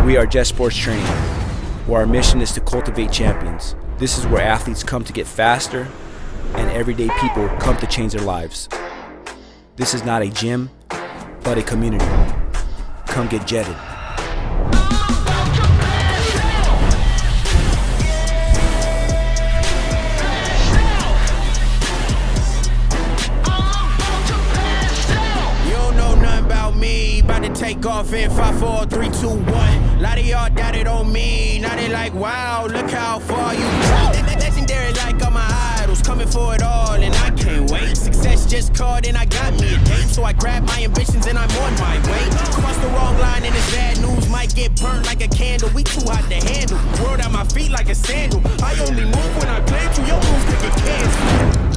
We are Jet Sports Training, where our mission is to cultivate champions. This is where athletes come to get faster and everyday people come to change their lives. This is not a gym, but a community. Come get jetted. Take off in 5, 4, 3, 2, 1. Lot of y'all doubted on me. Now they like, wow, look how far you go. Legendary like all my idols, coming for it all, and I can't wait. Success just called and I got me a date. So I grab my ambitions and I'm on my way. Cross the wrong line and it's bad news. Might get burnt like a candle. We too hot to handle. World at my feet like a sandal. I only move when I plan to. Your moves could get canceled.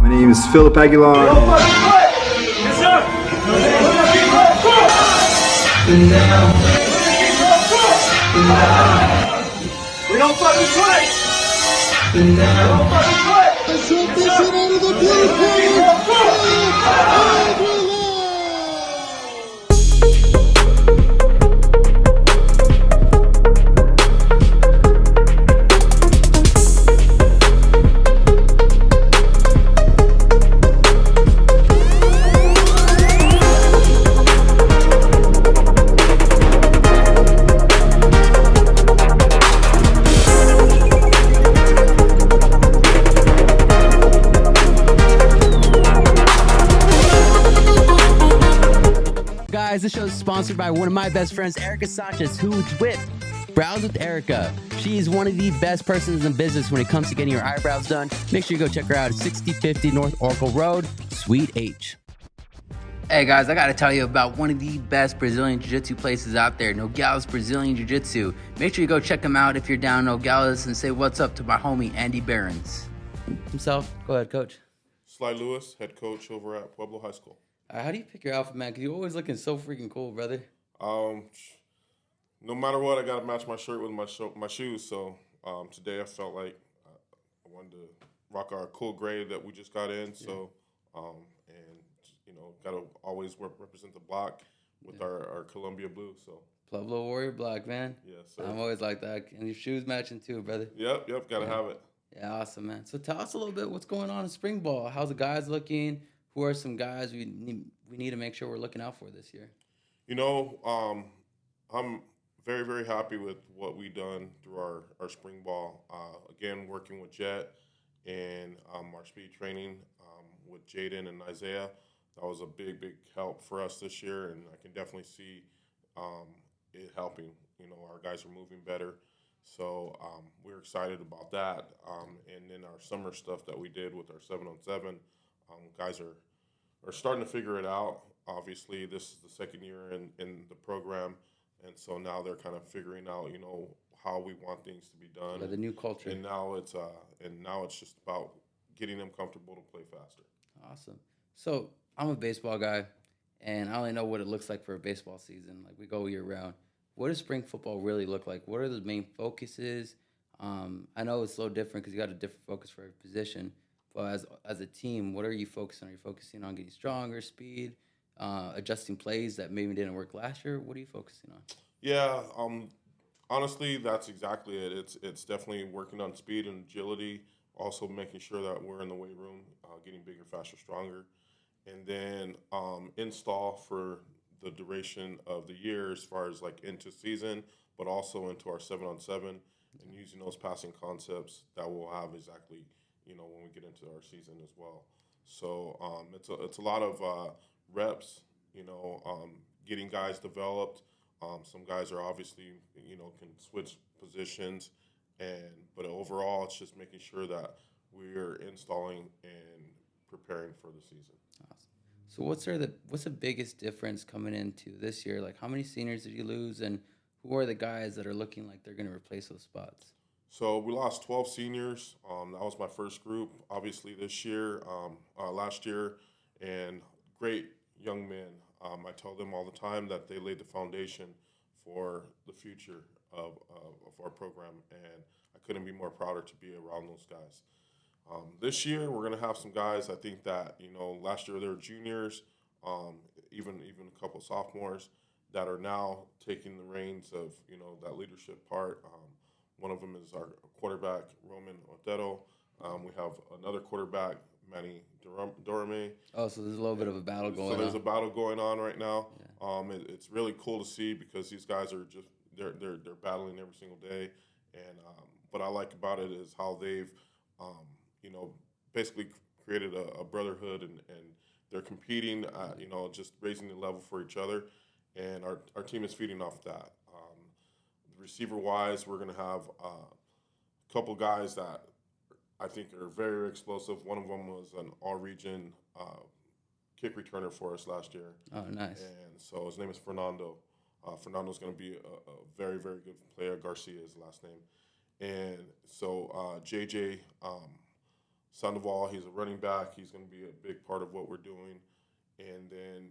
My name is Philip Aguilar. Yes, sir. We don't fucking play. We don't fucking play. This show is sponsored by one of my best friends, Erica Sanchez, who's with Brows with Erica. She is one of the best persons in business when it comes to getting your eyebrows done. Make sure you go check her out at 6050 North Oracle Road, Suite H. Hey guys, I gotta tell you about one of the best Brazilian Jiu-Jitsu places out there, Nogales Brazilian Jiu-Jitsu. Make sure you go check them out if you're down in Nogales and say what's up to my homie Andy Behrens. Himself, go ahead, coach. Sly Lewis, head coach over at Pueblo High School. How do you pick your outfit, man? Because you're always looking so freaking cool, brother. No matter what, I got to match my shirt with my shoes. So today I felt like I wanted to rock our cool gray that we just got in. So, got to always represent the block with our Columbia blue. So Pueblo Warrior Black, man. Yes, sir. I'm always like that. And your shoes matching too, brother. Yep, got to have it. Yeah, awesome, man. So tell us a little bit what's going on in spring ball. How's the guys looking? Who are some guys we need to make sure we're looking out for this year? I'm very, very happy with what we've done through our spring ball. Again, working with Jet and our speed training with Jaden and Isaiah. That was a big, big help for us this year, and I can definitely see it helping. Our guys are moving better. So we're excited about that. And then our summer stuff that we did with our 7-on-7, guys are starting to figure it out. Obviously, this is the second year in the program, and so now they're kind of figuring out, how we want things to be done. Yeah, the new culture. And now it's just about getting them comfortable to play faster. Awesome. So I'm a baseball guy, and I only know what it looks like for a baseball season. Like, we go year round. What does spring football really look like? What are the main focuses? I know it's a little different because you got a different focus for every position. But as a team, what are you focusing on? Are you focusing on getting stronger, speed, adjusting plays that maybe didn't work last year? What are you focusing on? Yeah, honestly, that's exactly it. It's definitely working on speed and agility, also making sure that we're in the weight room, getting bigger, faster, stronger. And then install for the duration of the year as far as like into season, but also into our 7-on-7 and using those passing concepts that we'll have exactly, when we get into our season as well. So it's a lot of reps, getting guys developed. Some guys are obviously, can switch positions, but overall it's just making sure that we're installing and preparing for the season. Awesome. So what's the biggest difference coming into this year? Like, how many seniors did you lose, and who are the guys that are looking like they're going to replace those spots? So we lost 12 seniors. That was my first group, obviously, this year, last year, and great young men. I tell them all the time that they laid the foundation for the future of our program, and I couldn't be more prouder to be around those guys. This year, we're going to have some guys. I think that last year they were juniors, even a couple sophomores that are now taking the reins of that leadership part. One of them is our quarterback Roman Otero. We have another quarterback, Manny Dorame. Oh, so there's a little bit of a battle going on. So there's a battle going on right now. Yeah. It's really cool to see because these guys are just they're battling every single day. And what I like about it is how they've basically created a brotherhood and they're competing. Just raising the level for each other. And our team is feeding off that. Receiver wise, we're going to have a couple guys that I think are very explosive. One of them was an all-region kick returner for us last year. Oh, nice. And so his name is Fernando. Fernando's going to be a very, very good player. Garcia is the last name. And so JJ Sandoval, he's a running back. He's going to be a big part of what we're doing. And then,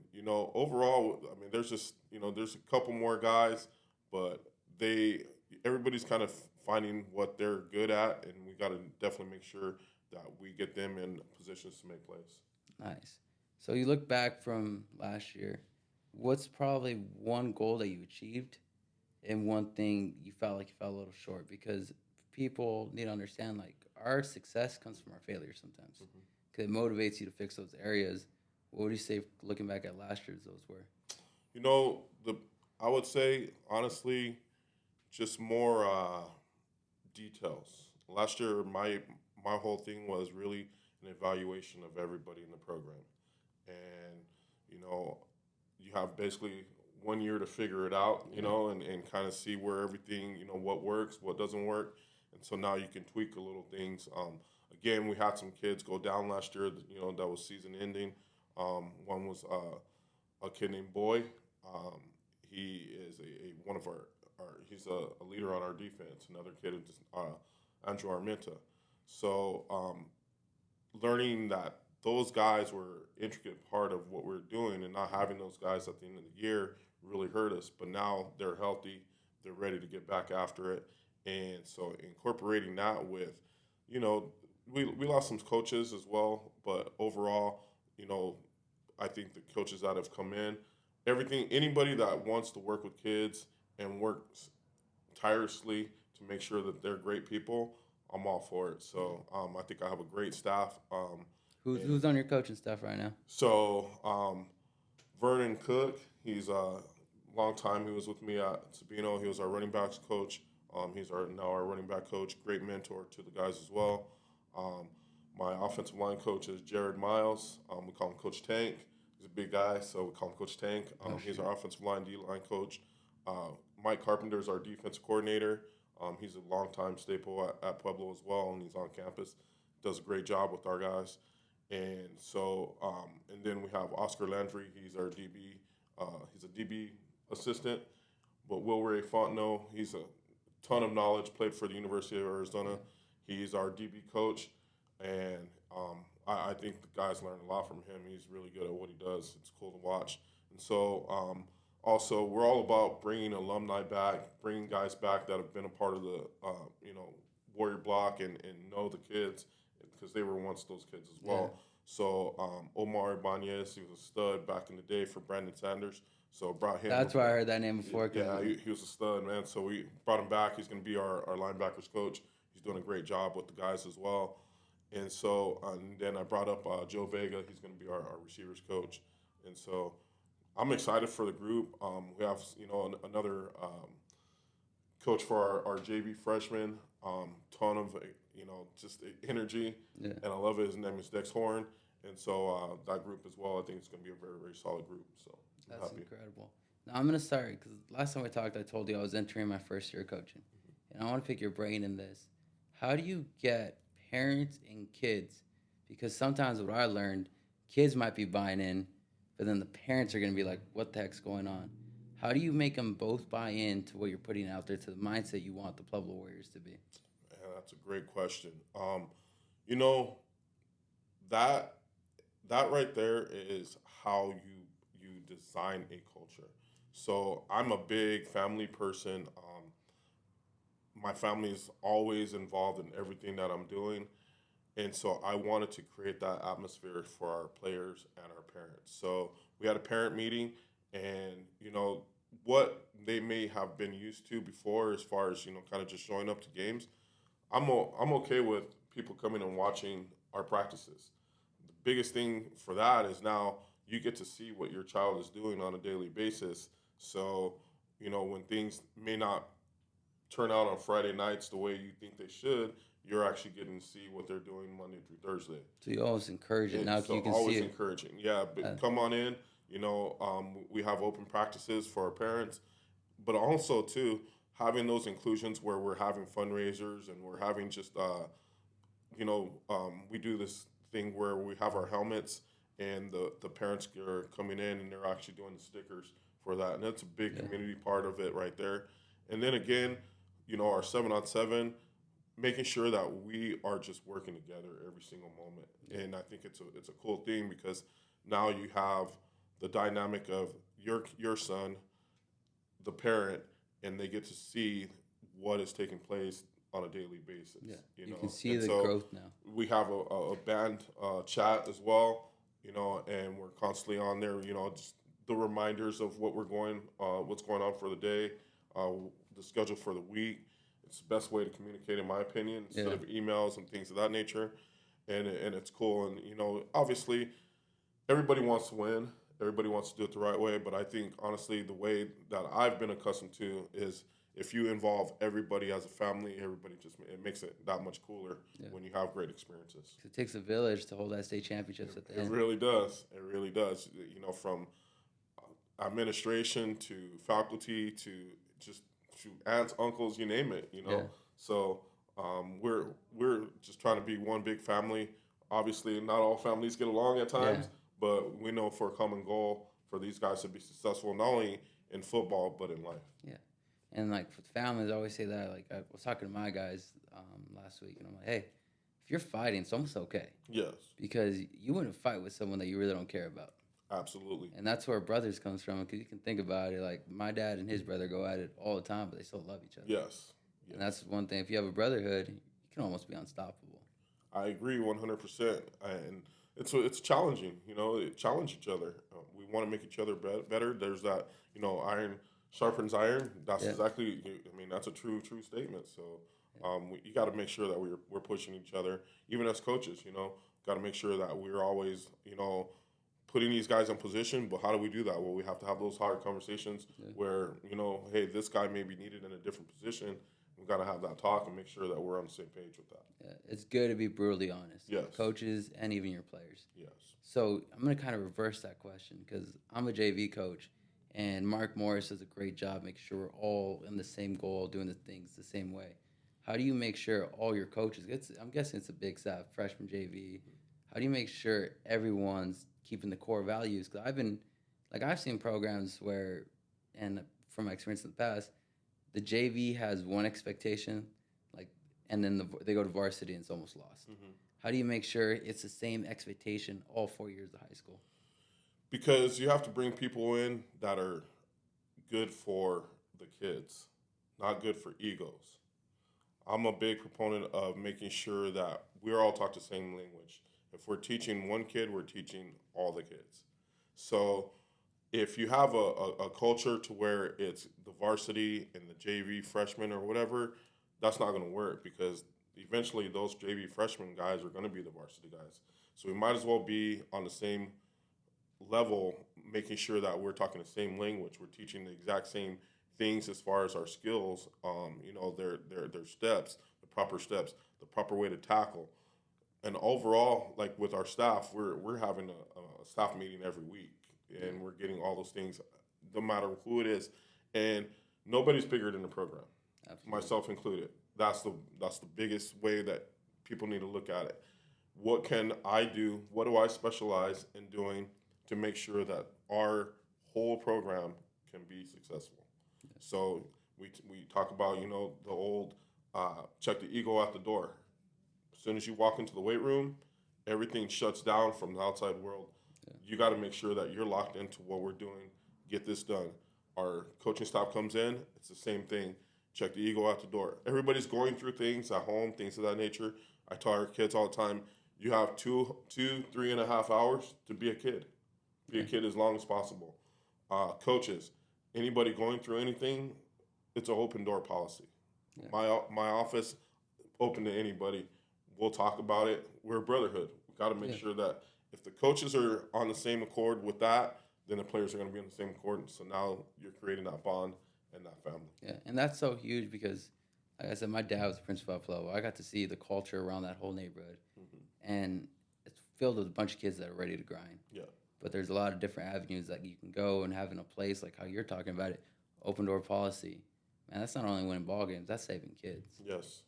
overall, I mean, there's just, there's a couple more guys, but everybody's kind of finding what they're good at, and we got to definitely make sure that we get them in positions to make plays. Nice. So you look back from last year, what's probably one goal that you achieved and one thing you felt like you fell a little short? Because people need to understand, like, our success comes from our failures sometimes. Because it motivates you to fix those areas. What would you say, looking back at last year's, those were? I would say, honestly, just more details. Last year, my whole thing was really an evaluation of everybody in the program. And, you have basically 1 year to figure it out, and kind of see where everything, what works, what doesn't work. And so now you can tweak a little things. Again, we had some kids go down last year, that was season ending. One was a kid named Boy. He is one of our he's a leader on our defense. Another kid is Andrew Armenta. So learning that those guys were intricate part of what we're doing, and not having those guys at the end of the year really hurt us. But now they're healthy, they're ready to get back after it, and so incorporating that with, we lost some coaches as well, but overall, I think the coaches that have come in, anybody that wants to work with kids and works tirelessly to make sure that they're great people, I'm all for it. So I think I have a great staff. Who's on your coaching staff right now? So Vernon Cook, he's a long time. He was with me at Sabino. He was our running backs coach. He's now our running back coach. Great mentor to the guys as well. My offensive line coach is Jared Miles. We call him Coach Tank. He's a big guy, so we call him Coach Tank. He's our offensive line, D-line coach. Mike Carpenter is our defensive coordinator. He's a longtime staple at Pueblo as well, and he's on campus. Does a great job with our guys. And so, and then we have Oscar Landry. He's our DB. He's a DB assistant. But Will Ray Fontenot, he's a ton of knowledge, played for the University of Arizona. He's our DB coach. And I think the guys learn a lot from him. He's really good at what he does. It's cool to watch. And so, also, we're all about bringing alumni back, bringing guys back that have been a part of the, Warrior block and know the kids, because they were once those kids as well. Yeah. So Omar Ibanez, he was a stud back in the day for Brandon Sanders. So brought him. That's why I heard that name before. Yeah, he was a stud, man. So we brought him back. He's going to be our linebackers coach. He's doing a great job with the guys as well. And so and then I brought up Joe Vega. He's going to be our receivers coach. And so I'm excited for the group. We have, another coach for our JV freshmen. Ton of, just energy. Yeah. And I love it. His name is Dex Horn. And so that group as well, I think it's going to be a very, very solid group. So that's happy. Incredible. Now I'm going to start, because last time we talked, I told you I was entering my first year coaching. And I want to pick your brain in this. How do you get parents and kids? Because sometimes what I learned, kids might be buying in, but then the parents are going to be like, what the heck's going on? How do you make them both buy in to what you're putting out there, to the mindset you want the Pueblo Warriors to be? Man, that's a great question. That right there is how you design a culture. So I'm a big family person. My family is always involved in everything that I'm doing. And so I wanted to create that atmosphere for our players and our parents. So we had a parent meeting, and, what they may have been used to before as far as, kind of just showing up to games, I'm okay with people coming and watching our practices. The biggest thing for that is now you get to see what your child is doing on a daily basis. So, when things may not turn out on Friday nights the way you think they should, you're actually getting to see what they're doing Monday through Thursday. So you always encourage it. And Now so you can always see it. encouraging. Yeah, but come on in. We have open practices for our parents, but also too having those inclusions where we're having fundraisers and we're having just we do this thing where we have our helmets and the parents are coming in and they're actually doing the stickers for that, and that's a big community part of it right there. And then again, our 7-on-7, making sure that we are just working together every single moment. And I think it's a cool thing because now you have the dynamic of your son, the parent, and they get to see what is taking place on a daily basis. Yeah, you you know? can see And the so growth now. We have a band chat as well, and we're constantly on there, just the reminders of what's going on for the day, the schedule for the week. It's the best way to communicate, in my opinion, instead of emails and things of that nature. And it's cool. And, obviously, everybody wants to win. Everybody wants to do it the right way. But I think, honestly, the way that I've been accustomed to is if you involve everybody as a family, it makes it that much cooler when you have great experiences. It takes a village to hold that state championships at the end. It really does. It really does. From administration to faculty to just to aunts, uncles, you name it. So we're just trying to be one big family. Obviously, not all families get along at times, but we know for a common goal for these guys to be successful, not only in football but in life. Yeah, and like for families, I always say that. Like I was talking to my guys last week, and I'm like, hey, if you're fighting, it's almost okay. Yes, because you wouldn't fight with someone that you really don't care about. Absolutely. And that's where brothers comes from, because you can think about it. Like my dad and his brother go at it all the time, but they still love each other. Yes. And that's one thing. If you have a brotherhood, you can almost be unstoppable. I agree 100%. And it's challenging. Challenge each other. We want to make each other better. There's that. Iron sharpens iron. That's exactly. That's a true statement. So you got to make sure that we're pushing each other, even as coaches. Got to make sure that we're always putting these guys in position. But how do we do that? Well, we have to have those hard conversations where hey, this guy may be needed in a different position. We've got to have that talk and make sure that we're on the same page with that. Yeah, it's good to be brutally honest. Yes. Coaches and even your players. Yes. So I'm going to kind of reverse that question, because I'm a JV coach, and Mark Morris does a great job making sure we're all in the same goal, doing the things the same way. How do you make sure all your coaches, I'm guessing it's a big staff, freshman JV, how do you make sure everyone's keeping the core values? Because I've seen programs where, and from my experience in the past, the JV has one expectation, and then they go to varsity and it's almost lost. Mm-hmm. How do you make sure it's the same expectation all 4 years of high school? Because you have to bring people in that are good for the kids, not good for egos. I'm a big proponent of making sure that we're all taught the same language. If we're teaching one kid, we're teaching all the kids. So if you have a culture to where it's the varsity and the JV freshmen or whatever, that's not going to work, because eventually those JV freshman guys are going to be the varsity guys. So we might as well be on the same level, making sure that we're talking the same language. We're teaching the exact same things as far as our skills, their steps, the proper way to tackle. And overall, like with our staff, we're having a staff meeting every week, and we're getting all those things, no matter who it is. And nobody's bigger than the program. Absolutely. Myself included. That's the biggest way that people need to look at it. What can I do? What do I specialize in doing to make sure that our whole program can be successful? Yeah. So we talk about, the old check the ego out the door. As soon as you walk into the weight room, everything shuts down from the outside world. You got to make sure that you're locked into what we're doing. Get this done. Our coaching staff comes in. It's the same thing. Check the ego out the door. Everybody's going through things at home, things of that nature. I tell our kids all the time, you have 3.5 hours to be a kid. Be a kid as long as possible. Coaches, anybody going through anything, it's an open door policy. Yeah. My office, open to anybody. We'll talk about it. We're a brotherhood. We got to make sure that if the coaches are on the same accord with that, then the players are going to be on the same accord. So now you're creating that bond and that family. Yeah, and that's so huge because, like I said, my dad was the principal at Pueblo. I got to see the culture around that whole neighborhood. And it's filled with a bunch of kids that are ready to grind. Yeah. But there's a lot of different avenues that you can go, and having a place like how you're talking about it, open door policy. Man, that's not only winning ball games, that's saving kids. Yes.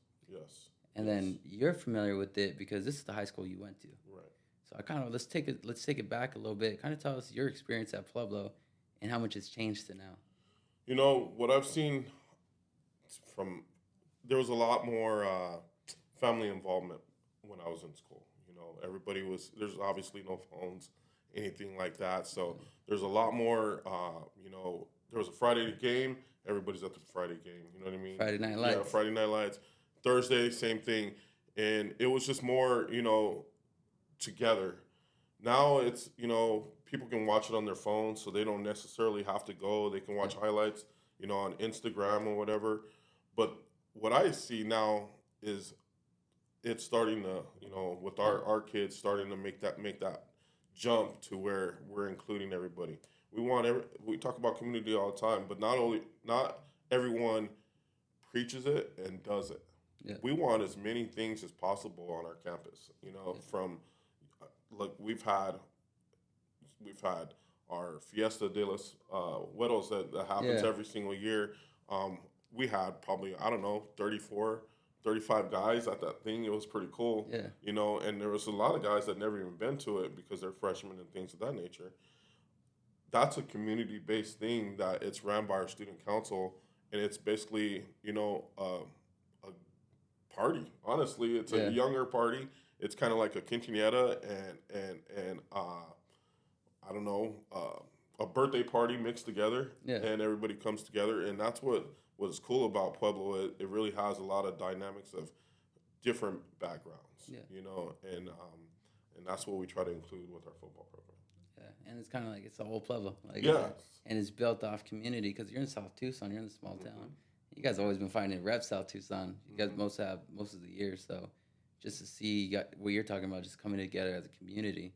And then you're familiar with it because this is the high school you went to. Right. So I kind of let's take it back a little bit. Kind of tell us your experience at Pueblo and how much it's changed to now. You know, what I've seen there was a lot more family involvement when I was in school. You know, there's obviously no phones, anything like that. So there's a lot more, there was a Friday game, everybody's at the Friday game. You know what I mean? Friday Night Lights. Yeah, Friday Night Lights. Thursday, same thing. And it was just more, together. Now it's, people can watch it on their phone, so they don't necessarily have to go. They can watch highlights, on Instagram or whatever. But what I see now is it's starting to, with our kids starting to make that jump to where we're including everybody. We talk about community all the time, but not everyone preaches it and does it. Yeah. We want as many things as possible on our campus. From we've had our Fiesta de los Güeros that happens every single year. We had probably, 34, 35 guys at that thing. It was pretty cool. Yeah. And there was a lot of guys that never even been to it because they're freshmen and things of that nature. That's a community-based thing that it's ran by our student council, and it's basically, a party. Honestly, it's a younger party. It's kind of like a quinceañera and a birthday party mixed together, and everybody comes together, and that's what is cool about Pueblo. It really has a lot of dynamics of different backgrounds, and that's what we try to include with our football program. Yeah, and it's kind of like it's a whole Pueblo. Yeah. And it's built off community because you're in South Tucson, you're in a small town. You guys always been fighting to rep South Tucson. You guys most of the year, so just to see what you're talking about, just coming together as a community.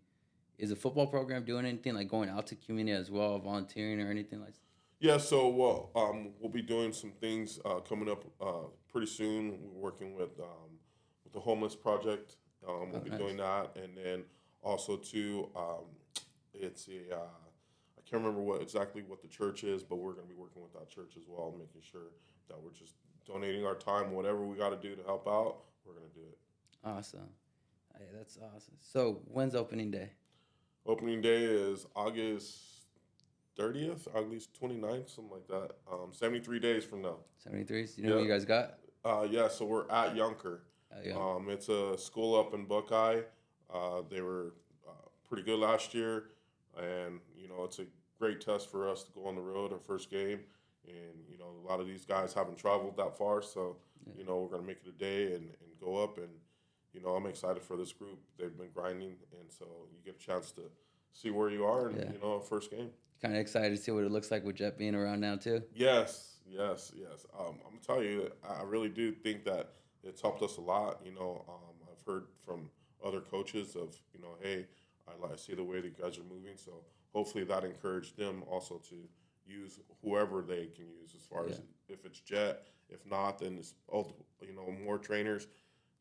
Is the football program doing anything like going out to community as well, volunteering or anything like that? Yeah, so we'll be doing some things coming up pretty soon. We're working with the homeless project. We'll be doing that, and then also too, it's I can't remember exactly what the church is, but we're going to be working with that church as well, making sure that we're just donating our time, whatever we got to do to help out. We're going to do it. Awesome. Hey, that's awesome. So when's opening day? Opening day is August 30th, August 29th, something like that. 73 days from now. 73? So you know what you guys got? Yeah, so we're at Yunker. It's a school up in Buckeye. They were pretty good last year, and, it's a great test for us to go on the road, our first game. And, a lot of these guys haven't traveled that far, so, we're going to make it a day and go up. And, I'm excited for this group. They've been grinding, and so you get a chance to see where you are in, first game. Kind of excited to see what it looks like with Jet being around now, too? Yes. I'm going to tell you, I really do think that it's helped us a lot. I've heard from other coaches of, hey, I see the way that guys are moving, so hopefully that encouraged them also to use whoever they can use as far as if it's Jet. If not, then it's, more trainers.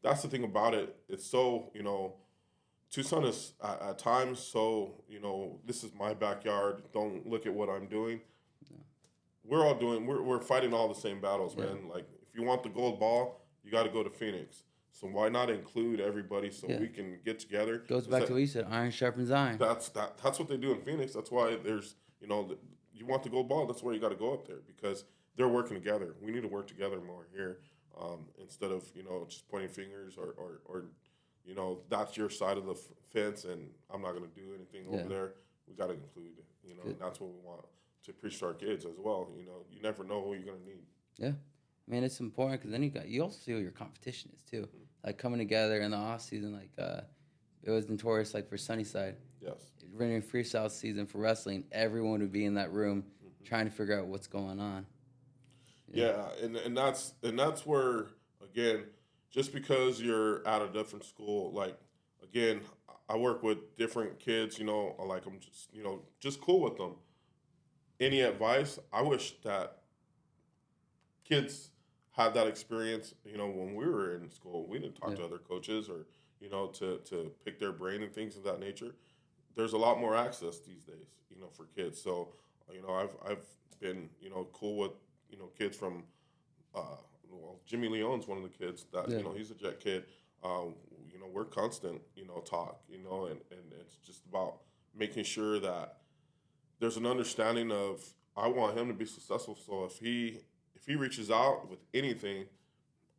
That's the thing about it. It's so, Tucson is at times so, this is my backyard. Don't look at what I'm doing. Yeah. We're fighting all the same battles, man. Like, if you want the gold ball, you got to go to Phoenix. So why not include everybody so we can get together? Goes back to what you said, iron sharpens iron. That's what they do in Phoenix. That's why there's, you want the gold ball, that's why you got to go up there, because they're working together. We need to work together more here, instead of, just pointing fingers or that's your side of the fence, and I'm not going to do anything over there. We got to include it, and that's what we want to preach to our kids as well. You never know who you're going to need. Yeah. I mean, it's important because then you also see who your competition is too. Like coming together in the off season, like it was notorious. Like for Sunnyside, Yes. Running freestyle season for wrestling, everyone would be in that room trying to figure out what's going on. Yeah, and that's where, again, just because you're at a different school, like, again, I work with different kids. Like I'm just cool with them. Any advice? I wish that kids had that experience, when we were in school. We didn't talk to other coaches or, to pick their brain and things of that nature. There's a lot more access these days, for kids. So, I've been, cool with, kids from, Jimmy Leone's one of the kids that, he's a Jet kid. We're constant, talk, and it's just about making sure that there's an understanding of, I want him to be successful. So if he reaches out with anything,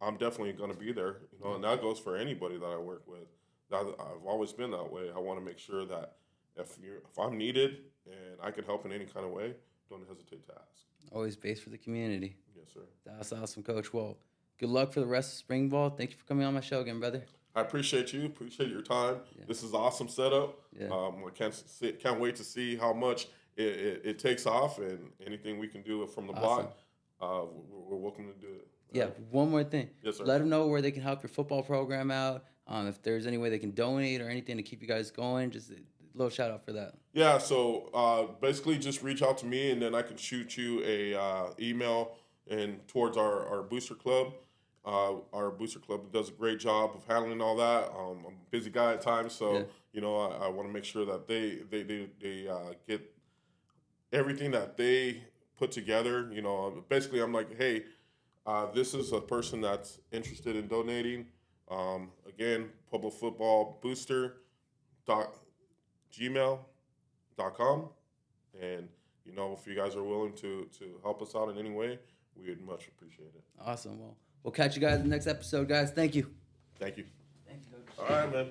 I'm definitely going to be there, and that goes for anybody that I work with. I've always been that way. I want to make sure that if I'm needed and I can help in any kind of way, don't hesitate to ask. Always based for the community. Yes, sir. That's awesome, Coach. Well, good luck for the rest of spring ball. Thank you for coming on my show again, brother. I appreciate you. Appreciate your time. Yeah. This is an awesome setup. Yeah. I can't wait to see how much it takes off, and anything we can do from the block, we're welcome to do it. Yeah, one more thing. Yes, sir. Let them know where they can help your football program out. If there's any way they can donate or anything to keep you guys going, just a little shout out for that. Yeah, so basically just reach out to me, and then I can shoot you a email and towards our booster club. Our booster club does a great job of handling all that. I'm a busy guy at times, so I want to make sure that they get everything that they put together. Basically I'm like, hey, this is a person that's interested in donating. Again, Pueblo Football Booster gmail.com, and if you guys are willing to help us out in any way, we would much appreciate it. Awesome. Well, we'll catch you guys in the next episode, guys. Thank you. Thank you. Thank you, Coach. All right, man.